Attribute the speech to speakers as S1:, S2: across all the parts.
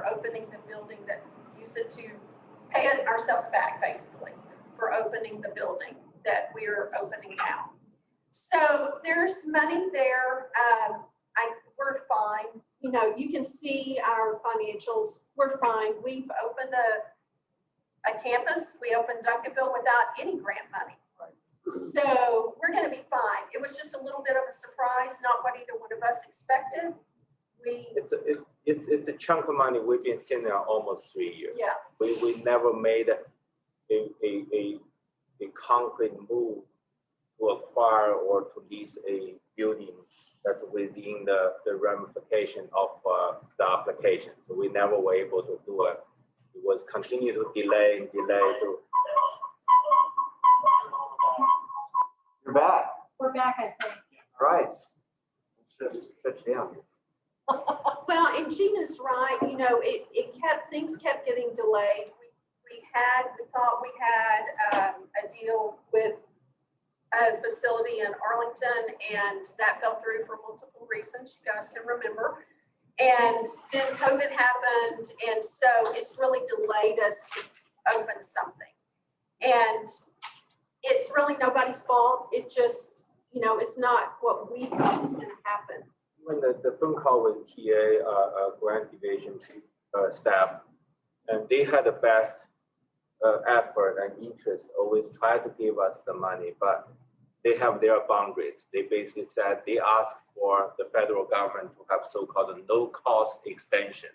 S1: are opening the building that use it to pay ourselves back, basically, for opening the building that we're opening now. So there's money there. We're fine. You know, you can see our financials. We're fine. We've opened a campus. We opened Duncanville without any grant money. So we're going to be fine. It was just a little bit of a surprise, not what either one of us expected.
S2: It's a chunk of money we've been sitting on almost 3 years.
S1: Yeah.
S2: We never made a concrete move to acquire or to lease a building that's within the ramification of the application. So we never were able to do it. It was continue to delay and delay.
S3: You're back.
S4: We're back, I think.
S3: All right. Let's down.
S1: Well, and Gina's right. You know, things kept getting delayed. We thought we had a deal with a facility in Arlington, and that fell through for multiple reasons. You guys can remember. And then COVID happened, and so it's really delayed us to open something. And it's really nobody's fault. It just, you know, it's not what we thought was going to happen.
S2: When the phone call with TA grant division staff, and they had the best effort and interest, always try to give us the money, but they have their boundaries. They basically said they asked for the federal government to have so-called no-cost extension,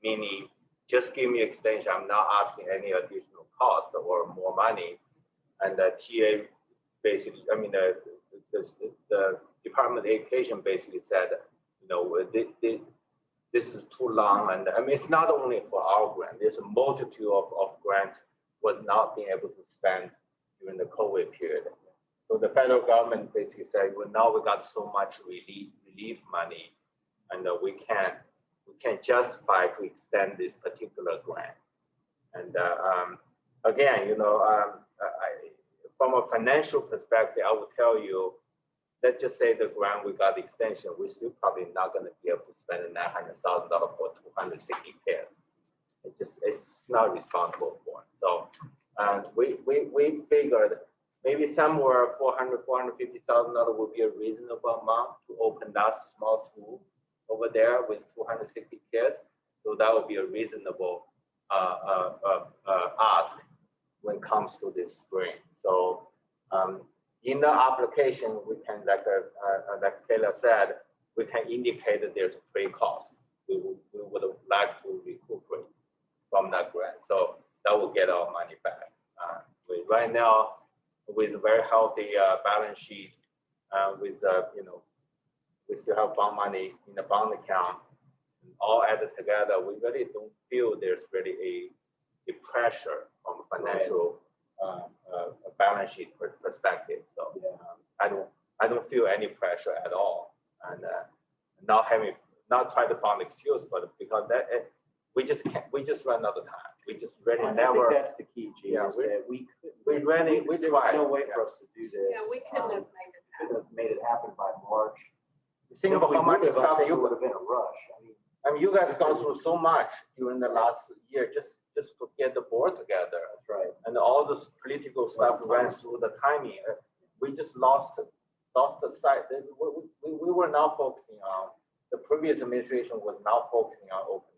S2: meaning just give me extension. I'm not asking any additional cost or more money. And the TA basically, I mean, the Department of Education basically said, you know, this is too long. And I mean, it's not only for our grant. There's a multitude of grants was not being able to spend during the COVID period. So the federal government basically said, well, now we got so much relief money, and we can't justify to extend this particular grant. And again, you know, from a financial perspective, I will tell you, let's just say the grant we got the extension, we're still probably not going to be able to spend $900,000 for 260 kids. It's not responsible for it. So we figured maybe somewhere $450,000 would be a reasonable amount to open that small school over there with 260 kids. So that would be a reasonable ask when it comes to this spring. So in the application, we can, like Kayla said, we can indicate that there's a pre-cost. We would like to recuperate from that grant. So that will get our money back. Right now, with a very healthy balance sheet, with you know, we still have bond money in the bond account, all added together, we really don't feel there's really a pressure from a financial balance sheet perspective. So I don't feel any pressure at all, and not try to find an excuse for it, because we just run out of time. We just really never.
S3: I think that's the key, Gene.
S2: Yeah,
S3: we
S2: tried.
S3: There's no way for us to do this.
S1: Yeah, we couldn't have made it happen.
S3: Couldn't have made it happen by March.
S2: Think about how much stuff
S3: you would have been a rush.
S2: I mean, you guys gone through so much during the last year just to get the board together.
S3: That's right.
S2: And all this political stuff ran through the timing. We just lost the sight. We were now focusing on, the previous administration was now focusing on opening.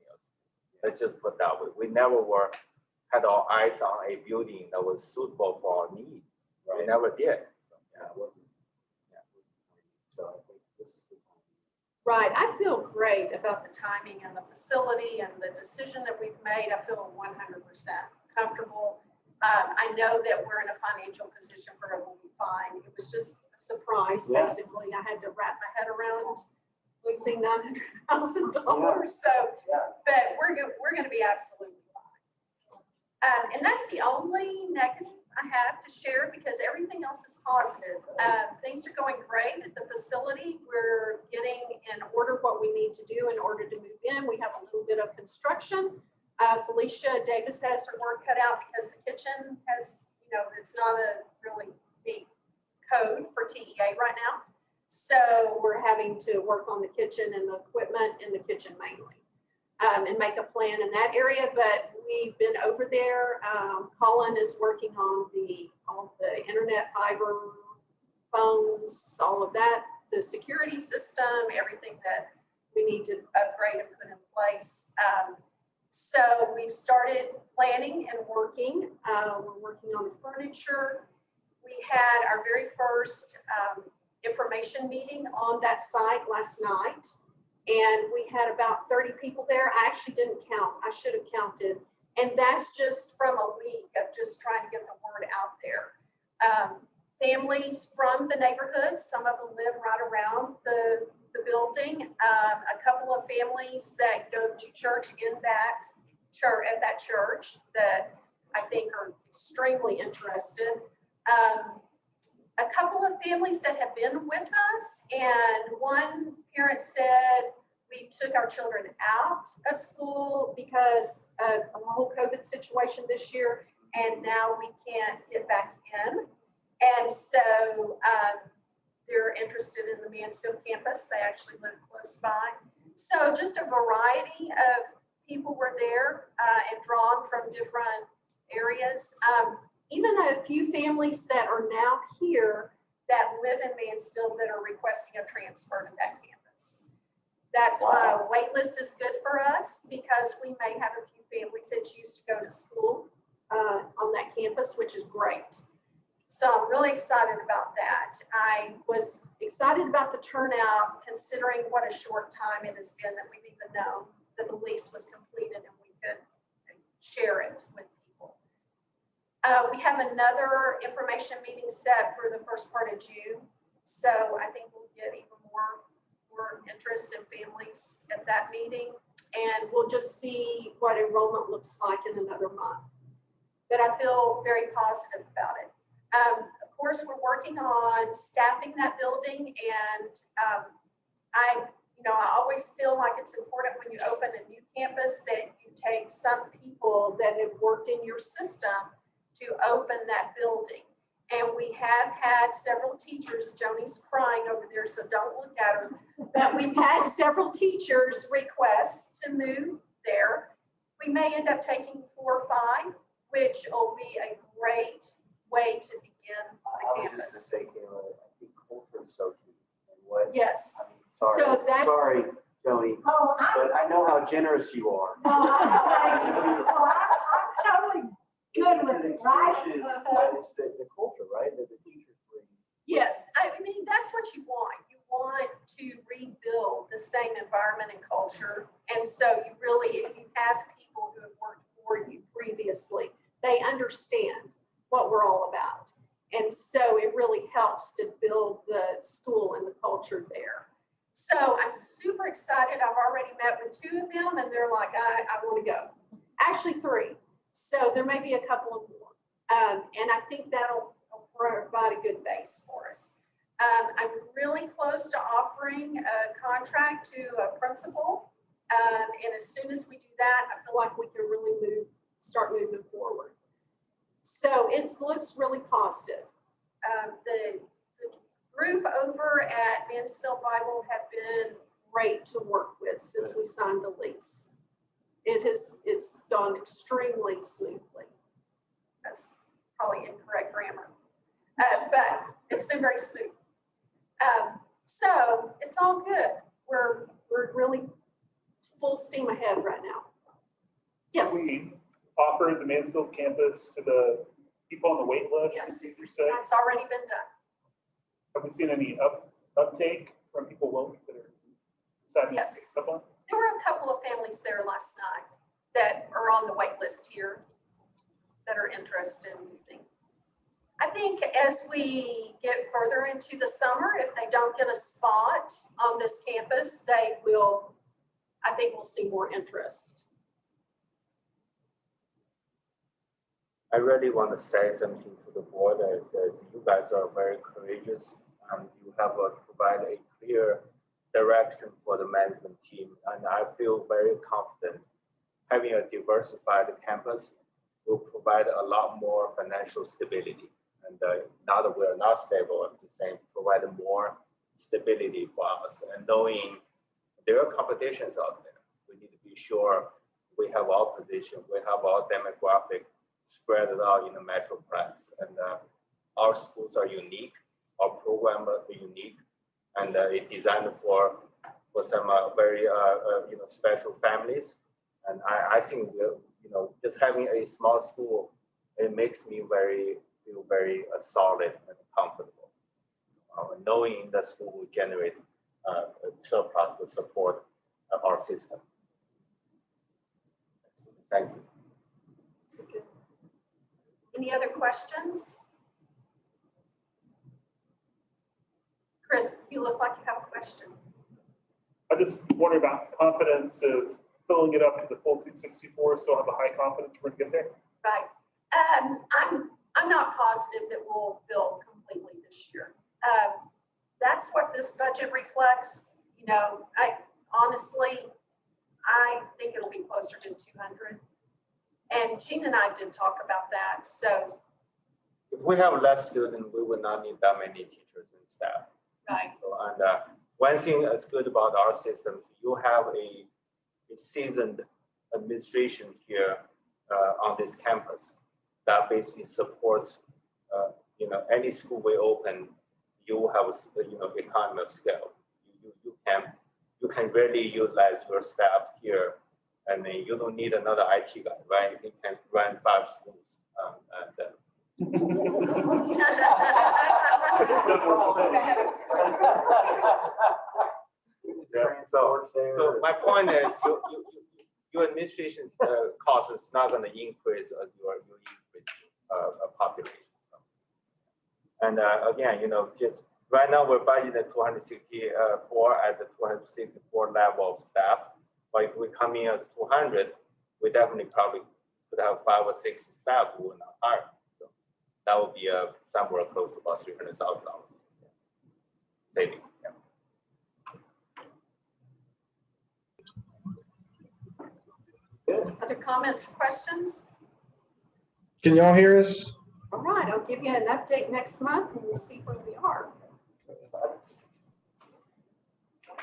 S2: Let's just put that way. We never had our eyes on a building that was suitable for our needs. Right. We never did. Yeah, it wasn't. Yeah.
S3: So I think this is the time.
S1: Right. I feel great about the timing and the facility and the decision that we've made. I feel 100% comfortable. I know that we're in a financial position where it will be fine. It was just a surprise, basically. I had to wrap my head around losing $900,000. So, but we're going to be absolutely fine. And that's the only negative I have to share, because everything else is positive. Things are going great at the facility. We're getting in order what we need to do in order to move in. We have a little bit of construction. Felicia Davis has her work cut out because the kitchen has, you know, it's not a really big code for TEA right now. So we're having to work on the kitchen and the equipment in the kitchen mainly. and make a plan in that area, but we've been over there. Colin is working on all the internet, fiber, phones, all of that, the security system, everything that we need to upgrade and put in place. So we've started planning and working. We're working on the furniture. We had our very first information meeting on that site last night. And we had about 30 people there. I actually didn't count. I should have counted. And that's just from a week of just trying to get the word out there. Families from the neighborhood, some of them live right around the building. A couple of families that go to church in that church, at that church, that I think are extremely interested. A couple of families that have been with us, and one parent said, we took our children out of school because of the whole COVID situation this year, and now we can't get back in. And so they're interested in the Mansfield campus. They actually live close by. So just a variety of people were there and drawn from different areas. Even a few families that are now here that live in Mansfield that are requesting a transfer to that campus. That's why a wait list is good for us, because we may have a few families that choose to go to school on that campus, which is great. So I'm really excited about that. I was excited about the turnout, considering what a short time it has been that we've even known that the lease was completed and we could share it with people. We have another information meeting set for the first part of June. So I think we'll get even more interest in families at that meeting. And we'll just see what enrollment looks like in another month. But I feel very positive about it. Of course, we're working on staffing that building. And I always feel like it's important when you open a new campus that you take some people that have worked in your system to open that building. And we have had several teachers, Joni's crying over there, so don't look at her, but we've had several teachers request to move there. We may end up taking 4 or 5, which will be a great way to begin the
S3: I was
S1: campus.
S3: just gonna say, Kayla, I think culture is so key. And what,
S1: Yes.
S3: I mean, sorry,
S1: So that's-
S3: sorry, Joni,
S4: Oh,
S3: but I know how generous you are.
S4: I'm totally good
S3: It's
S4: with
S3: an
S4: it, right?
S3: extension, but it's the culture, right, that the teachers bring.
S1: Yes, I mean, that's what you want. You want to rebuild the same environment and culture. And so you really, if you have people who have worked for you previously, they understand what we're all about. And so it really helps to build the school and the culture there. So I'm super excited. I've already met with 2 of them and they're like, I want to go. Actually 3. So there may be a couple of more. And I think that'll provide a good base for us. I'm really close to offering a contract to a principal. And as soon as we do that, I feel like we can really start moving forward. So it looks really positive. The group over at Mansfield Bible have been great to work with since we signed the lease. It's gone extremely smoothly. That's probably incorrect grammar, but it's been very smooth. So it's all good. We're really full steam ahead right now. Yes.
S5: We offered the Mansfield campus to the people on the wait list,
S1: Yes.
S5: as you said.
S1: That's already been done.
S5: Have we seen any uptake from people that are deciding to
S1: Yes.
S5: pick up on?
S1: There were a couple of families there last night that are on the wait list here that are interested in moving. I think as we get further into the summer, if they don't get a spot on this campus, I think we'll see more interest.
S2: I really want to say something to the board that you guys are very courageous. You have provided a clear direction for the management team, and I feel very confident having a diversified campus will provide a lot more financial stability. And now that we are not stable, I'm just saying provide more stability for us. And knowing there are competitions out there, we need to be be sure we have our position, we have our demographic spread out in the metroplex. And our schools are unique, our programs are unique, and it's designed for some very special families. And I think just having a small school, it makes me feel very solid and comfortable, knowing the school will generate surplus to support our system. Thank you.
S1: That's good. Any other questions? Chris, you look like you have a question.
S5: I just wonder about confidence of filling it up to the full 264, still have a high confidence we're gonna get there.
S1: Right. I'm not positive that we'll fill completely this year. That's what this budget reflects. I honestly think it'll be closer to 200. And Gene and I did talk about that. So,
S2: If we have less students, we will not need that many teachers and staff.
S1: right.
S2: So, and one thing that's good about our systems, you have a seasoned administration here on this campus that basically supports, any school we open, you will have economy of scale. You can really utilize your staff here, and then you don't need another IT guy, right? You can run 5 schools. So my point is, your administration cost is not going to increase as your increase population. And again, just right now we're budgeting at 264 at the 264 level of staff. But if we come in as 200, we definitely probably could have 5 or 6 staff who will not hire. So that would be somewhere close to about $300,000 saving.
S1: Other comments or questions?
S6: Can y'all hear us?
S1: All right, I'll give you an update next month and we'll see where we are.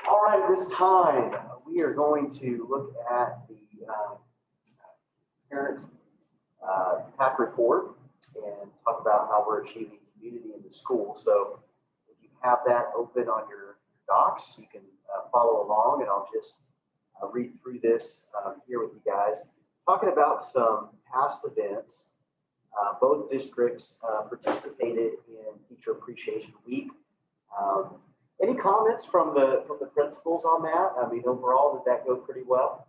S3: All right, at this time, we are going to look at the parent PAC report and talk about how we're achieving community in the school. So if you have that open on your docs, you can follow along, and I'll just read through this here with you guys. Talking about some past events. Both districts participated in Teacher Appreciation Week. Any comments from the principals on that? I mean, overall, did that go pretty well?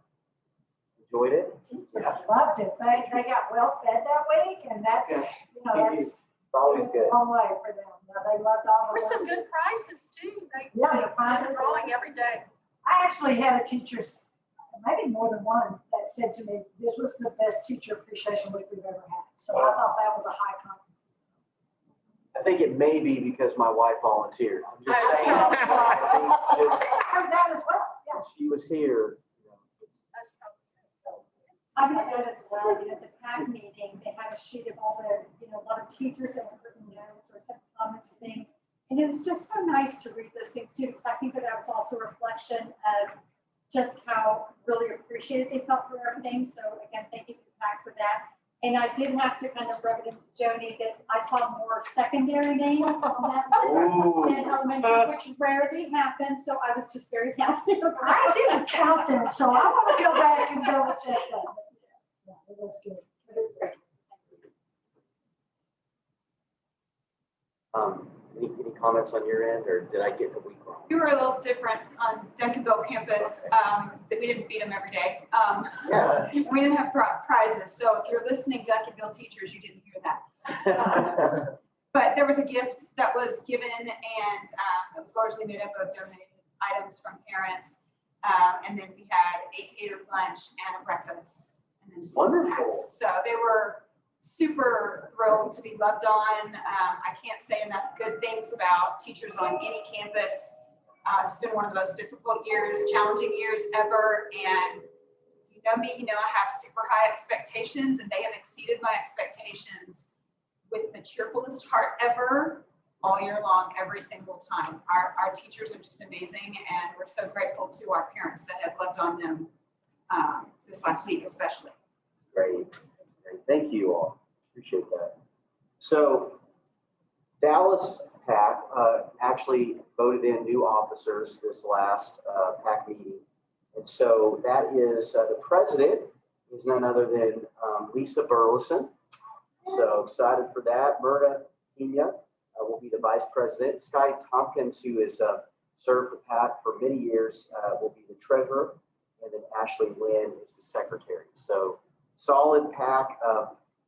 S3: Enjoyed it?
S4: Loved it. They got well fed that week, and that's, that's
S3: It's always good.
S4: a long way for them. They loved all the.
S1: There's some good prizes too.
S4: Yeah, the
S1: They're
S4: prizes.
S1: drawing every day.
S4: I actually had a teacher, maybe more than one, that said to me, this was the best Teacher Appreciation Week we've ever had. So I thought that was a high compliment.
S3: I think it may be because my wife volunteered. I'm just
S1: I
S3: saying. I think just
S4: I heard that as well, yeah.
S3: she was here.
S1: That's probably.
S7: I would add as well, at the PAC meeting, they had a sheet of all the, a lot of teachers that were written notes or some comments and things. And it was just so nice to read those things too, because I think that was also a reflection of just how really appreciated they felt for everything. So again, thank you to PAC for that. And I did have to kind of rub it into Joni that I saw more secondary names on that list than elementary, which rarely happens. So I was just very happy about
S4: I didn't count them, so I want to go back and double check them. Yeah, it was good. It was great.
S3: Any comments on your end, or did I get the week wrong?
S8: We were a little different on Duncanville campus, that we didn't beat them every day.
S3: Yeah.
S8: We didn't have prizes, so if you're listening, Duncanville teachers, you didn't hear that. But there was a gift that was given, and it was largely made up of donated items from parents. And then we had a catered lunch and a breakfast, and then just some
S3: Wonderful.
S8: snacks. So they were super thrilled to be loved on. I can't say enough good things about teachers on any campus. It's been one of the most difficult years, challenging years ever. And you know me, I have super high expectations, and they have exceeded my expectations with the cheerfulest heart ever, all year long, every single time. Our teachers are just amazing, and we're so grateful to our parents that have loved on them this last week especially.
S3: Great. Thank you all. Appreciate that. So Dallas PAC actually voted in new officers this last PAC meeting. And so that is the president is none other than Lisa Burleson. So excited for that. Myrna Pena will be the vice president. Sky Tompkins, who has served the PAC for many years, will be the treasurer. And then Ashley Lynn is the secretary. So solid PAC.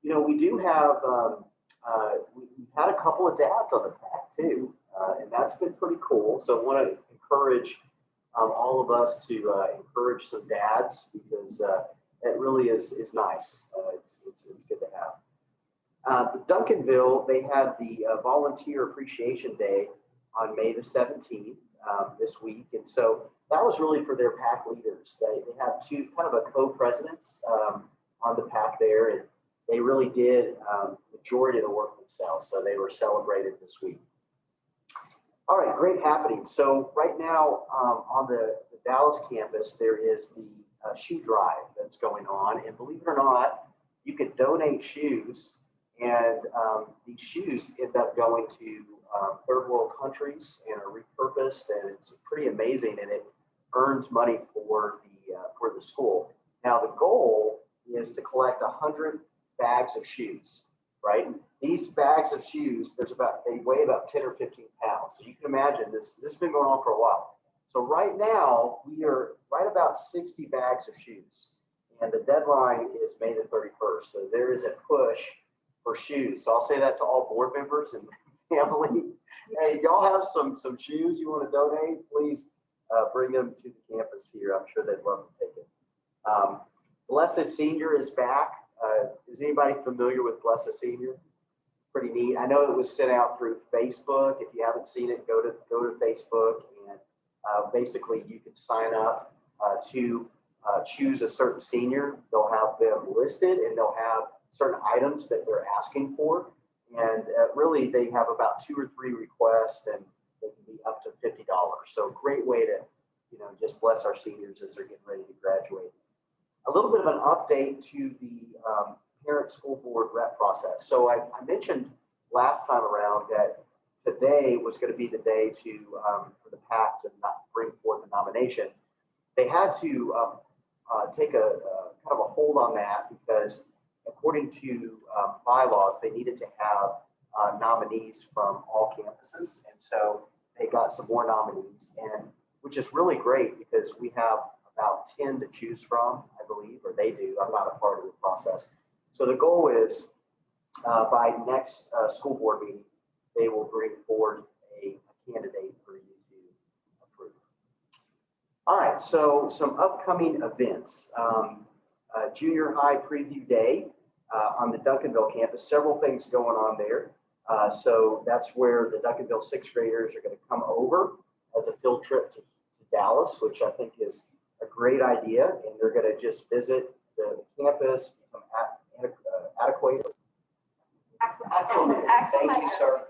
S3: You know, we do have, we've had a couple of dads on the PAC too, and that's been pretty cool. So I want to encourage all of us to encourage some dads because it really is nice. It's good to have. The Duncanville, they had the Volunteer Appreciation Day on May the 17th this week. And so that was really for their PAC leaders. They have two kind of a co-presidents on the PAC there, and they really did majority of the work themselves. So they were celebrated this week. All right, great happening. So right now on the Dallas campus, there is the shoe drive that's going on. And believe it or not, you could donate shoes, and these shoes end up going to third world countries and are repurposed, and it's pretty amazing, and it earns money for the school. Now the goal is to collect 100 bags of shoes, right? These bags of shoes, they weigh about 10 or 15 pounds. So you can imagine this has been going on for a while. So right now we are right about 60 bags of shoes, and the deadline is May the 31st. So there is a push for shoes. So I'll say that to all board members and family. Hey, y'all have some shoes you want to donate, please bring them to the campus here. I'm sure they'd love to take it. Blessed Senior is back. Is anybody familiar with Blessed Senior? Pretty neat. I know it was sent out through Facebook. If you haven't seen it, go to Facebook, and basically you can sign up to choose a certain senior. They'll have them listed, and they'll have certain items that they're asking for. And really, they have about 2 or 3 requests, and they can be up to $50. So great way to, just bless our seniors as they're getting ready to graduate. A little bit of an update to the parent school board rep process. So I mentioned last time around that today was going to be the day for the PAC to bring forth a nomination. They had to take a kind of a hold on that because according to bylaws, they needed to have nominees from all campuses. And so they got some more nominees, and which is really great because we have about 10 to choose from, I believe, or they do. I'm not a part of the process. So the goal is by next school board meeting, they will bring forth a candidate for you to approve. All right, so some upcoming events. Junior high preview day on the Duncanville campus, several things going on there. So that's where the Duncanville 6th graders are going to come over as a field trip to Dallas, which I think is a great idea. And they're going to just visit the campus, become adequate. Thank you, sir.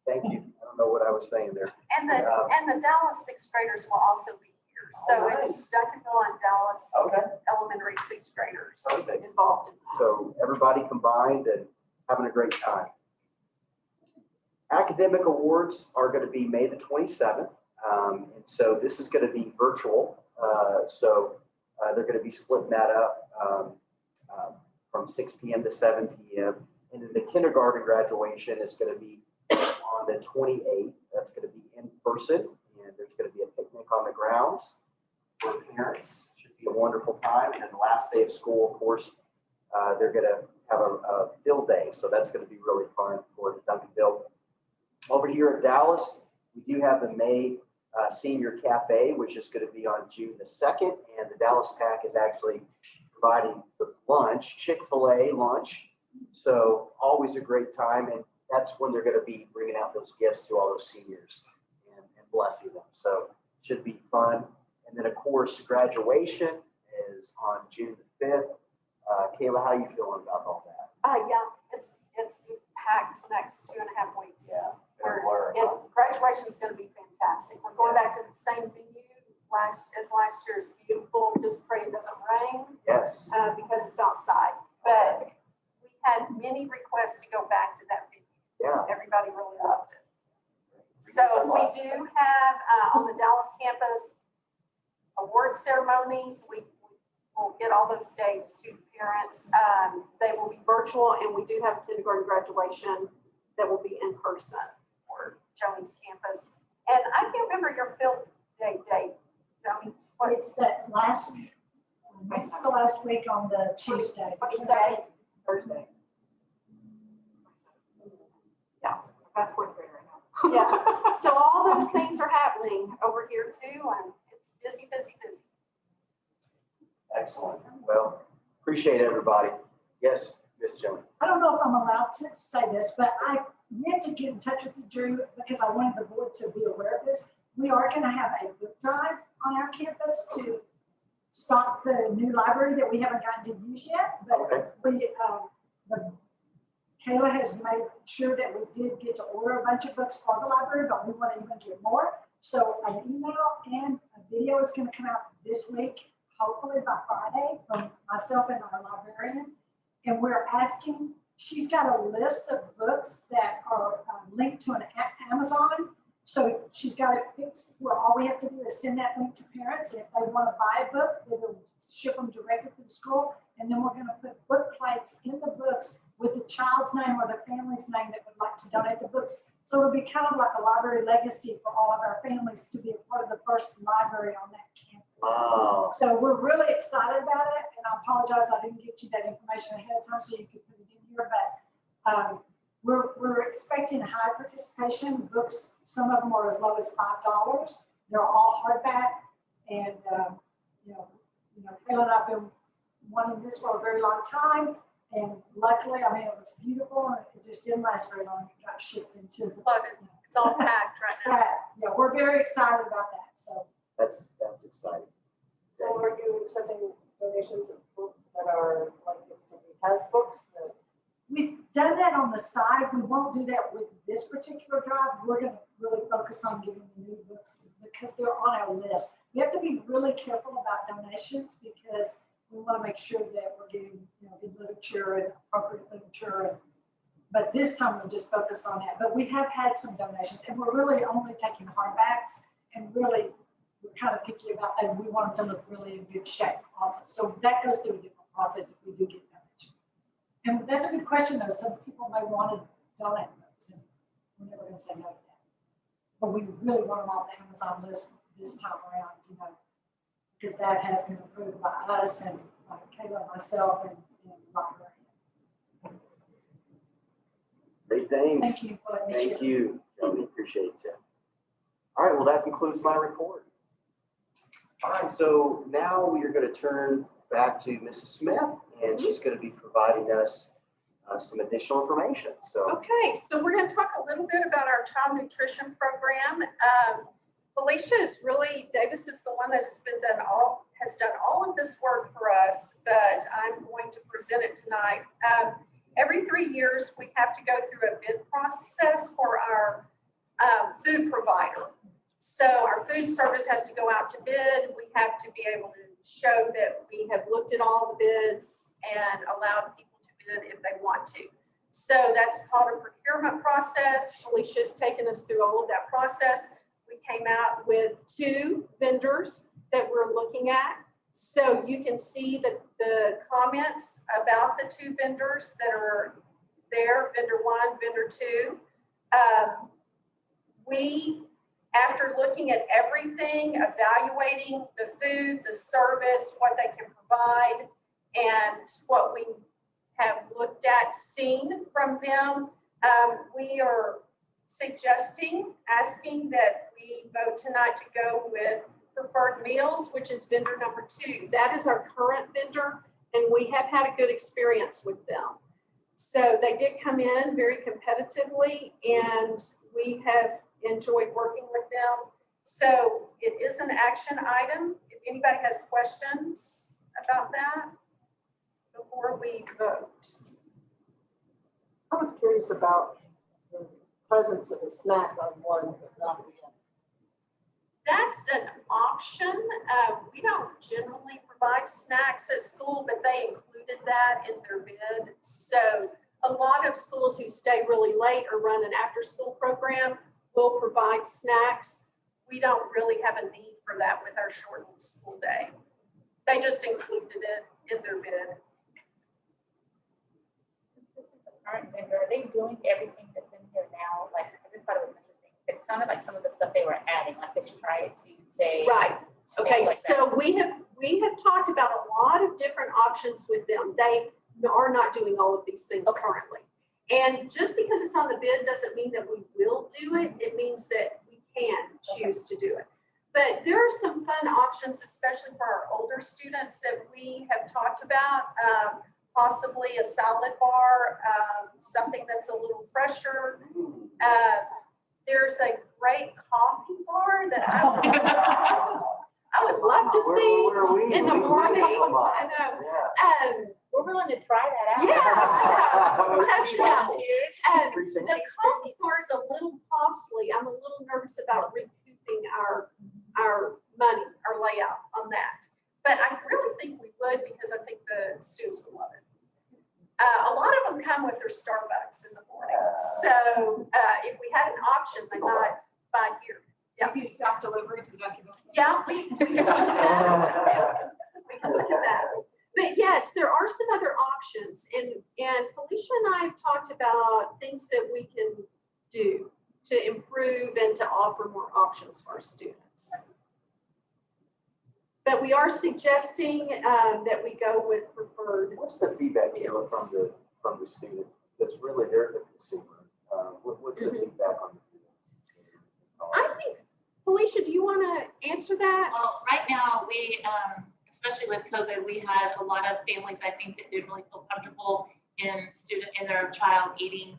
S3: Thank you. I don't know what I was saying there.
S1: And the Dallas 6th graders will also be here. So it's Duncanville and Dallas elementary 6th graders involved in that.
S3: So everybody combined and having a great time. Academic awards are going to be May the 27th. And so this is going to be virtual. So they're going to be splitting that up from 6 p.m. to 7 p.m. And then the kindergarten graduation is going to be on the 28th. That's going to be in person. And there's going to be a picnic on the grounds for parents. Should be a wonderful time. And then the last day of school, of course, they're going to have a field day. So that's going to be really fun for the Duncanville. Over here at Dallas, we do have the May Senior Cafe, which is going to be on June the 2nd. And the Dallas PAC is actually providing the lunch, Chick-fil-A lunch. So always a great time. And that's when they're going to be bringing out those gifts to all those seniors and blessing them. So should be fun. And then, of course, graduation is on June the 5th. Kayla, how are you feeling about all that?
S1: Yeah, it's packed next 2.5 weeks.
S3: Yeah.
S1: Graduation is going to be fantastic. We're going back to the same venue as last year's beautiful beautiful. Just pray it doesn't rain,
S3: Yes.
S1: because it's outside. But we had many requests to go back to that venue.
S3: Yeah.
S1: Everybody really loved it. So we do have, on the Dallas campus, award ceremonies. We will get all those dates to parents. They will be virtual, and we do have a kindergarten graduation that will be in person for Joey's campus. And I can't remember your field day date, Joey. What
S4: It's that last, it's the last week on the Tuesday.
S1: 27th?
S8: Thursday. Yeah, I've got fourth grade right now.
S1: Yeah, so all those things are happening over here too, and it's busy, busy, busy.
S3: Excellent. Well, appreciate everybody. Yes, Miss Jones.
S4: I don't know if I'm allowed to say this, but I meant to get in touch with you, Drew, because I wanted the board to be aware of this. We are going to have a book drive on our campus to stock the new library that we haven't gotten to use yet. But
S3: Okay.
S4: Kayla has made sure that we did get to order a bunch of books for the library, but we want to even get more. So an email and a video is going to come out this week, hopefully by Friday, from myself and our librarian. And we're asking, she's got a list of books that are linked to an Amazon. So she's got it fixed where all we have to do is send that link to parents. And if they want to buy a book, they will ship them directly to the school. And then we're going to put book plates in the books with the child's name or the family's name that would like to donate the books. So it'll be kind of like a library legacy for all of our families to be a part of the first library on that campus.
S3: Wow.
S4: So we're really excited about it, and I apologize I didn't get you that information ahead of time so you could put it in here, but we're expecting high participation. Books, some of them are as low as $5. They're all hardback, and Kayla and I've been wanting this for a very long time, and luckily, I mean, it was beautiful, and it just didn't last very long. It got shipped into the.
S1: Loaded. It's all packed right now.
S4: Yeah, we're very excited about that. So.
S3: That's exciting.
S9: So are you accepting donations of books that are, like, if somebody has books that?
S4: We've done that on the side. We won't do that with this particular drive. We're going to really focus on getting the new books because they're on our list. We have to be really careful about donations because we want to make sure that we're getting, good literature and appropriate literature. But this time we'll just focus on that. But we have had some donations, and we're really only taking hardbacks, and really we're kind of picky about that. We want them to look really in good shape also. So that goes through a different process if we do get donations. And that's a good question though. Some people may want to donate those, and we're never going to say no to that. But we really want them on the Amazon list this time around, because that has been approved by us and by Kayla, myself, and the librarian.
S3: Great things.
S4: Thank you for letting me share.
S3: Thank you, Jody. Appreciate you. All right, well, that concludes my report. All right, so now we are going to turn back to Mrs. Smith, and she's going to be providing us some additional information. So,
S1: Okay, so we're going to talk a little bit about our child nutrition program. Felicia Davis is the one that has done all of this work for us, but I'm going to present it tonight. Every 3 years, we have to go through a bid process for our food provider. So our food service has to go out to bid. We have to be able to show that we have looked at all the bids and allowed people to bid if they want to. So that's called a procurement process. Felicia's taken us through all of that process. We came out with 2 vendors that we're looking at. So you can see the comments about the 2 vendors that are there, vendor 1, vendor 2. After looking at everything, evaluating the food, the service, what they can provide, and what we have looked at, seen from them, we are asking that we vote tonight to go with Preferred Meals, which is vendor number 2. That is our current vendor, and we have had a good experience with them. So they did come in very competitively, and we have enjoyed working with them. So it is an action item. If anybody has questions about that before we vote.
S9: I was curious about the presence of a snack on one, but not the other.
S1: That's an option. We don't generally provide snacks at school, but they included that in their bid. So a lot of schools who stay really late or run an after-school program will provide snacks. We don't really have a need for that with our shortened school day. They just included it in their bid.
S10: Since this is the current vendor, are they doing everything that's in here now? Like, I just thought it was interesting. It sounded like some of the stuff they were adding, like they tried to say.
S1: Right. Okay,
S10: like that.
S1: so we have talked about a lot of different options with them. They are not doing all of these things currently. And just because it's on the bid doesn't mean that we will do it. It means that we can choose to do it. But there are some fun options, especially for our older students, that we have talked about. Possibly a salad bar, something that's a little fresher. There's a great coffee bar that I would love to see in the morning. I know.
S3: Yeah.
S10: We're willing to try that out.
S1: Yeah, test it out.
S3: Precinct.
S1: The coffee bar is a little costly. I'm a little nervous about recouping our money, our layout on that. But I really think we would, because I think the students would love it. A lot of them come with their Starbucks in the morning. So if we had an option, they might buy here. Yeah.
S8: Maybe stop delivery to the Dunkin' Donuts.
S1: Yeah, we can look at that. But yes, there are some other options, and Felicia and I have talked about things that we can do to improve and to offer more options for our students. But we are suggesting that we go with preferred.
S3: What's the feedback you get from the students? Because really they're the consumer. What's the feedback on the students?
S1: I think, Felicia, do you want to answer that?
S10: Well, right now, we, especially with COVID, we had a lot of families, I think, that didn't really feel comfortable in their child eating,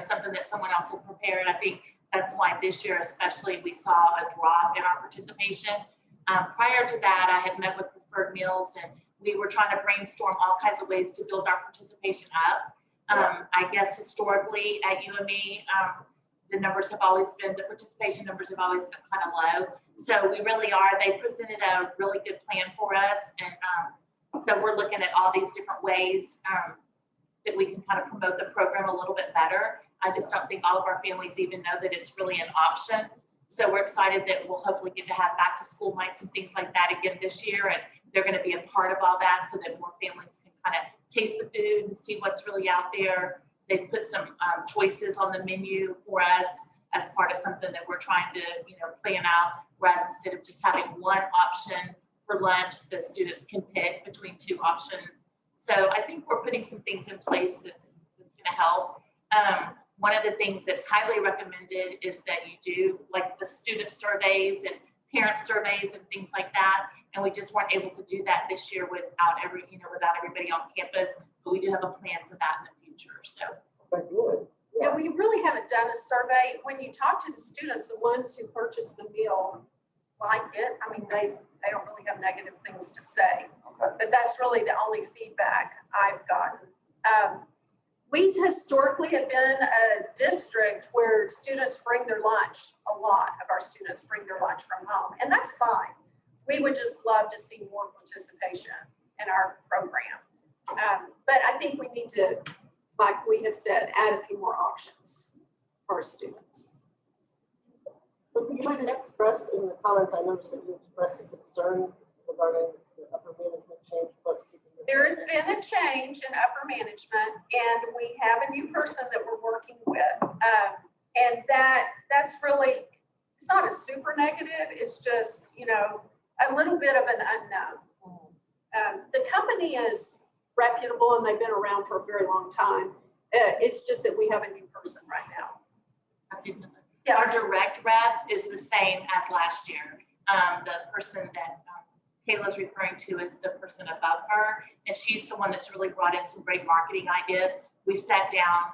S10: something that someone else had prepared. I think that's why this year especially we saw a drop in our participation. Prior to that, I had met with Preferred Meals, and we were trying to brainstorm all kinds of ways to build our participation up. I guess historically at UME, the participation numbers have always been kind of low. So we really are, they presented a really good plan for us. And so we're looking at all these different ways that we can kind of promote the program a little bit better. I just don't think all of our families even know that it's really an option. So we're excited that we'll hopefully get to have back to school nights and things like that again this year. And they're going to be a part of all that so that more families can kind of taste the food and see what's really out there. They've put some choices on the menu for us as part of something that we're trying to, plan out. Whereas instead of just having one option for lunch, the students can pick between two options. So I think we're putting some things in place that's going to help. One of the things that's highly recommended is that you do like the student surveys and parent surveys and things like that. And we just weren't able to do that this year without everybody on campus. But we do have a plan for that in the future. So.
S3: Okay, good.
S1: Yeah, we really haven't done a survey. When you talk to the students, the ones who purchase the meal like it. I mean, they don't really have negative things to say.
S3: Okay.
S1: But that's really the only feedback I've gotten. We historically have been a district where students bring their lunch. A lot of our students bring their lunch from home, and that's fine. We would just love to see more participation in our program. But I think we need to, like we have said, add a few more options for our students.
S9: But you had expressed in the comments, I noticed that you expressed a concern regarding the upper management change plus keeping this.
S1: There's been a change in upper management, and we have a new person that we're working with. And that's really, it's not a super negative, it's just, a little bit of an unknown. The company is reputable and they've been around for a very long time. It's just that we have a new person right now.
S10: I see something.
S1: Yeah.
S10: Our direct rep is the same as last year. The person that Kayla's referring to is the person above her, and she's the one that's really brought in some great marketing ideas. We sat down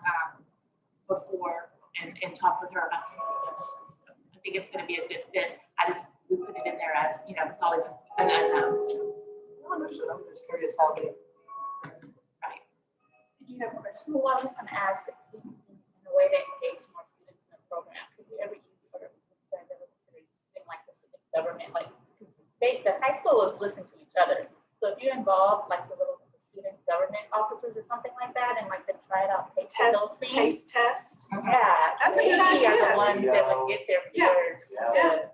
S10: before and talked with her about some suggestions. So I think it's going to be a good fit. We put it in there as, it's always an unknown.
S3: Understood. I'm just curious how many.
S10: Right.
S1: Did you have a question?
S10: Well, I was going to ask in a way that engage more students in the program. Could we ever use sort of using like this
S11: the high schoolers listen to each other. So if you involve like the little student government officers or something like that, and like the try it out those
S1: Test,
S11: things.
S1: taste test.
S11: Yeah.
S1: That's a good
S11: they are
S1: idea.
S11: the ones that would get their
S1: Yeah.
S11: peers
S3: Yeah.
S11: to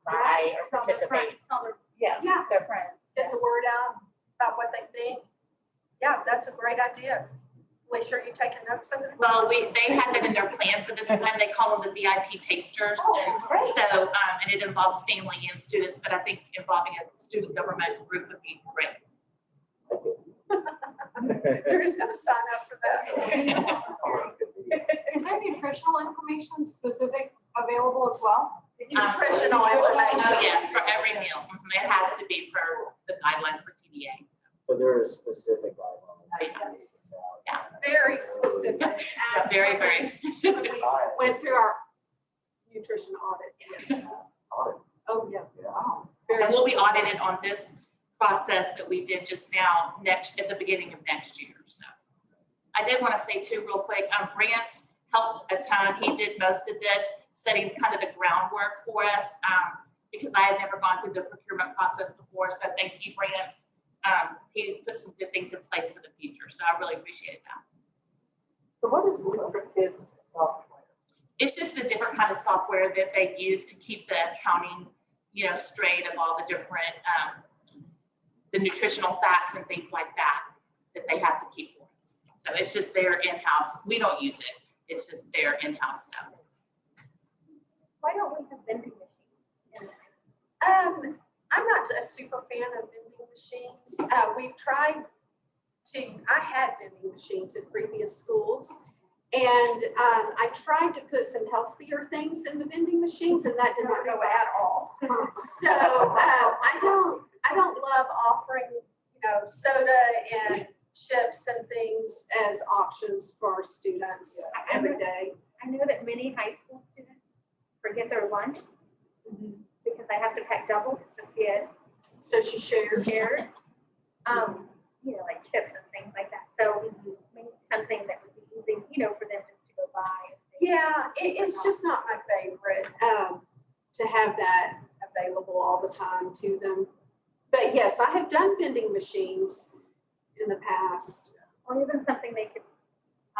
S11: buy or
S7: Tell their
S11: participate.
S7: friends, tell their
S1: Yeah.
S11: Their friends.
S1: Get the word out about what they think. Yeah, that's a great idea. Alicia, are you taking notes of it?
S10: Well, they had that in their plan for this time. They call them the VIP tasters. And
S1: great.
S10: so, and it involves family and students, but I think involving a student government group would be great.
S1: Drew's gonna sign up for that.
S7: Is there nutritional information specific available as well?
S1: Nutritional information.
S10: Yes, for every meal. It has to be per the guidelines for TDA.
S3: So there is specific guidelines.
S1: Yes. Very specific.
S10: Yeah, very, very specific.
S1: Went through our nutrition audit. Yes.
S3: Audit.
S1: Oh, yeah.
S3: Yeah.
S1: Very
S10: And we'll be
S1: specific.
S10: audited on this process that we did just now at the beginning of next year, so. I did want to say too, real quick, Grants helped a ton. He did most of this, setting kind of the groundwork for us, because I had never gone through the procurement process before, so thank you, Grants. He put some good things in place for the future, so I really appreciated that.
S9: So what is LutraKids software?
S10: It's just the different kind of software that they use to keep the accounting, straight of all the different, the nutritional facts and things like that they have to keep for us. So it's just their in-house. We don't use it. It's just their in-house stuff.
S7: Why don't we have vending machines?
S1: I'm not a super fan of vending machines. We've tried I had vending machines at previous schools. And I tried to put some healthier things in the vending machines and that did not go at all. So I don't love offering, soda and chips and things as options for students every day.
S7: I know that many high school students forget their lunch because I have to pack double because Sophia
S1: So she shares.
S7: like chips and things like that. So maybe something that would be easy, for them just to go buy.
S1: Yeah, it's just not my favorite to have that available all the time to them. But yes, I have done vending machines in the past.
S7: Or even something they could,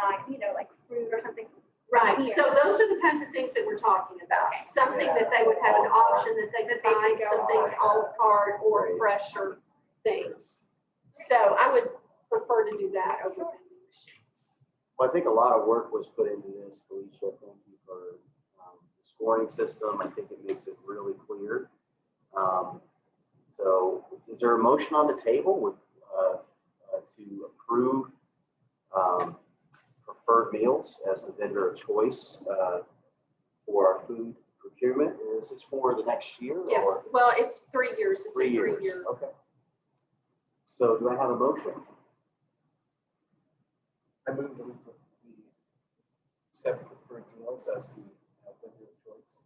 S7: like fruit or something.
S1: Right,
S7: Here.
S1: so those are the kinds of things that we're talking about. Something that they would have an option that they could buy, some things a la carte or fresher things. So I would prefer to do that over vending machines.
S3: Well, I think a lot of work was put into this, Felicia. Thank you for the scoring system. I think it makes it really clear. So is there a motion on the table to approve preferred meals as the vendor of choice for our food procurement? And is this for the next year?
S1: Yes,
S3: Or
S1: well, it's 3 years, it's a
S3: 3 years?
S1: 3 year.
S3: Okay. So do I have a motion?
S6: I move that we accept preferred meals as the vendor of choice.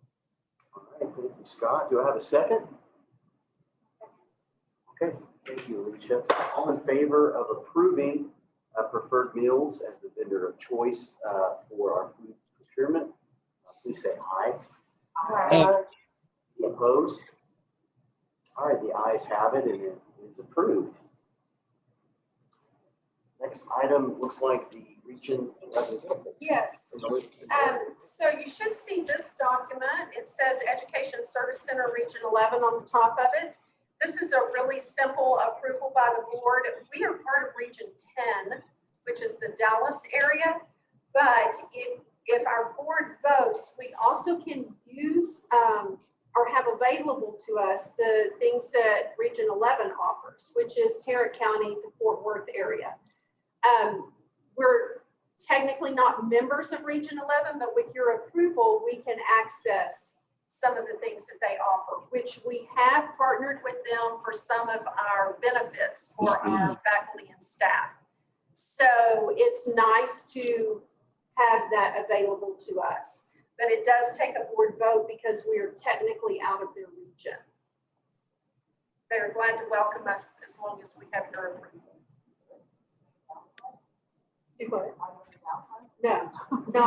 S3: All right, thank you, Scott. Do I have a second? Okay, thank you, Alicia. All in favor of approving preferred meals as the vendor of choice for our food procurement, please say aye.
S9: Aye.
S3: Any opposed? All right, the ayes have it and it is approved. Next item looks like the Region 11 campus.
S1: Yes. So you should see this document. It says Education Service Center Region 11 on the top of it. This is a really simple approval by the board. We are part of Region 10, which is the Dallas area. But if our board votes, we also can use or have available to us the things that Region 11 offers, which is Tarrant County, the Fort Worth area. We're technically not members of Region 11, but with your approval, we can access some of the things that they offer, which we have partnered with them for some of our benefits for our faculty and staff. So it's nice to have that available to us, but it does take a board vote because we are technically out of their region. They're glad to welcome us as long as we have your approval. No, no.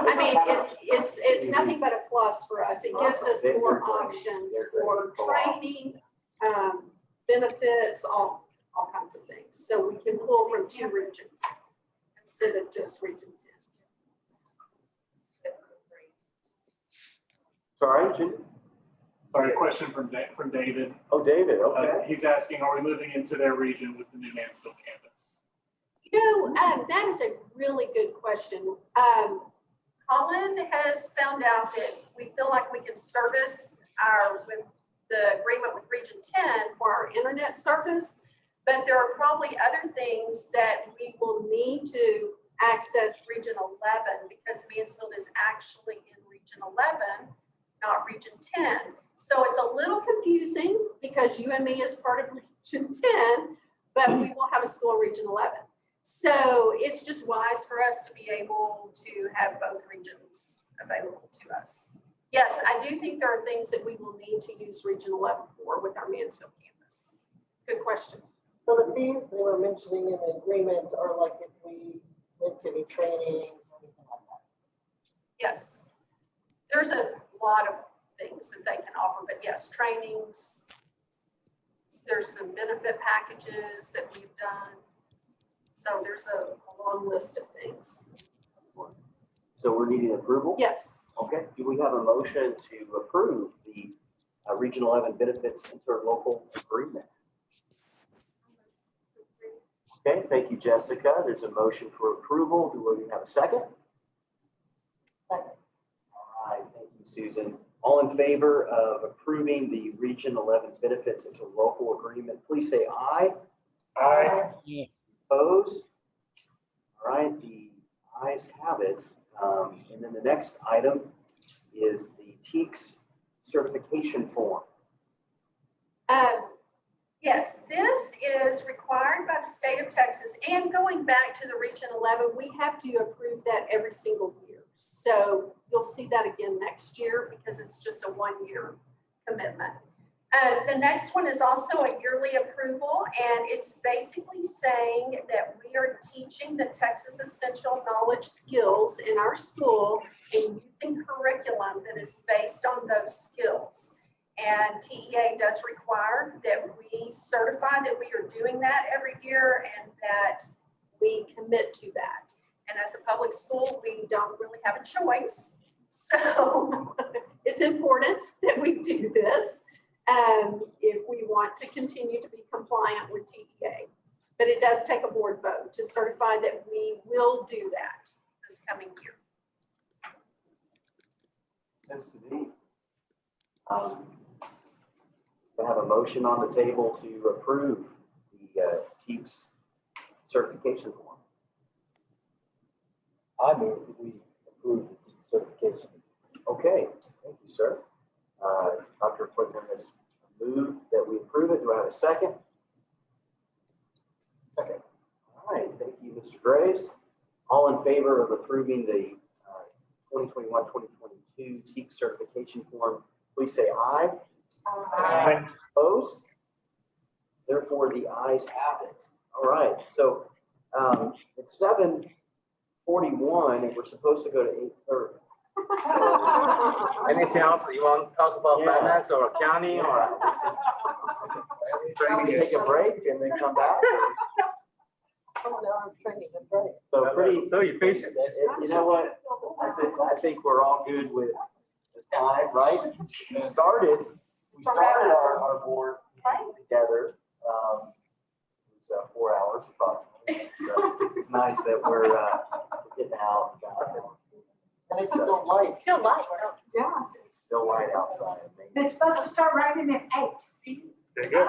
S1: I mean, it's it's nothing but a plus for us. It gives us
S3: They're
S1: more
S3: great.
S1: options
S3: They're
S1: for
S3: great. Co-op.
S1: training, benefits, all kinds of things. So we can pull from 2 regions instead of just region 10.
S3: Sorry, Judy?
S5: Sorry, a question from David.
S3: Oh, David, okay.
S5: He's asking, are we moving into their region with the new Mansfield campus?
S1: You know, that is a really good question. Colin has found out that we feel like we can service with the agreement with Region 10 for our internet service, but there are probably other things that we will need to access Region 11 because Mansfield is actually in Region 11, not Region 10. So it's a little confusing because UME is part of Region 10, but we will have a school in Region 11. So it's just wise for us to be able to have both regions available to us. Yes, I do think there are things that we will need to use Region 11 for with our Mansfield campus. Good question.
S9: So the fees they were mentioning in the agreement are like if we went to any trainings or anything like that.
S1: Yes, there's a lot of things that they can offer, but yes, trainings. There's some benefit packages that we've done. So there's a long list of things.
S3: So we're needing approval?
S1: Yes.
S3: Okay, do we have a motion to approve the Region 11 benefits interlocal agreement? Okay, thank you, Jessica. There's a motion for approval. Do we have a second?
S9: Second.
S3: All right, thank you, Susan. All in favor of approving the Region 11 benefits interlocal agreement, please say aye.
S5: Aye.
S3: Opposed? All right, the ayes have it. And then the next item is the Teex certification form.
S1: Yes, this is required by the state of Texas, and going back to the Region 11, we have to approve that every single year. So you'll see that again next year because it's just a 1-year commitment. The next one is also a yearly approval, and it's basically saying that we are teaching the Texas Essential Knowledge skills in our school and using curriculum that is based on those skills. And TEA does require that we certify that we are doing that every year and that we commit to that. And as a public school, we don't really have a choice. So it's important that we do this if we want to continue to be compliant with TEA. But it does take a board vote to certify that we will do that this coming year.
S3: Seems to be. We have a motion on the table to approve the Teex certification form.
S6: I move that we approve the certification.
S3: Okay, thank you, sir. Dr. Whitman has moved that we approve it. Do I have a second?
S6: Second.
S3: All right, thank you, Mr. Graves. All in favor of approving the 2021-2022 Teex certification form, please say aye.
S5: Aye.
S3: Opposed? Therefore, the ayes have it. All right, so it's 7:41 and we're supposed to go to 8:30.
S2: Anything else you want to talk about
S3: Yeah.
S2: finance or accounting or?
S3: Can we take a break and then come back?
S9: Oh, no, I'm training, that's right.
S3: So pretty,
S2: So efficient.
S3: you know what? I think we're all good with the time, right? We started our board together. It was 4 hours approximately. So it's nice that we're getting out.
S9: And it's still light.
S11: It's still light.
S4: Yeah,
S3: It's still light outside.
S4: it's supposed to start raining at 8.
S5: There you go.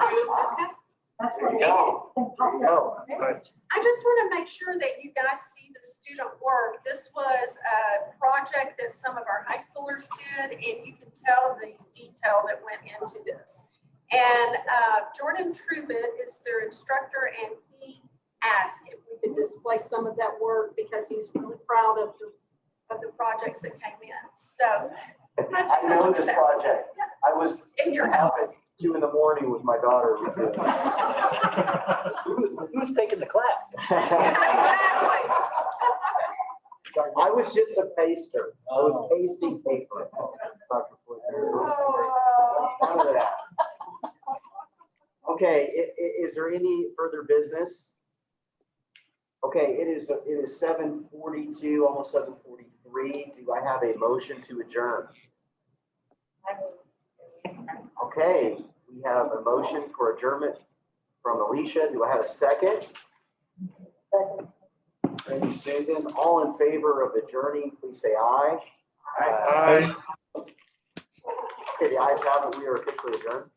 S4: That's
S3: There
S4: what
S3: you go. There you go.
S5: Right.
S1: I just want to make sure that you guys see the student work. This was a project that some of our high schoolers did, and you can tell the detail that went into this. And Jordan Trubitt is their instructor, and he asked if we could display some of that work because he's really proud of the projects that came in. So
S3: I know this project. I was
S1: in your
S3: up
S1: house.
S3: at 2 in the morning with my daughter. Who's taking the class?
S1: Exactly.
S3: I was just a paster. I was pasting paper. Dr. Floyd. None of that. Okay, is there any further business? Okay, it is 7:42, almost 7:43. Do I have a motion to adjourn? Okay, we have a motion for adjournment from Alicia. Do I have a second? Thank you, Susan. All in favor of adjourning, please say aye.
S5: Aye.
S3: Okay, the ayes have it. We are officially adjourned.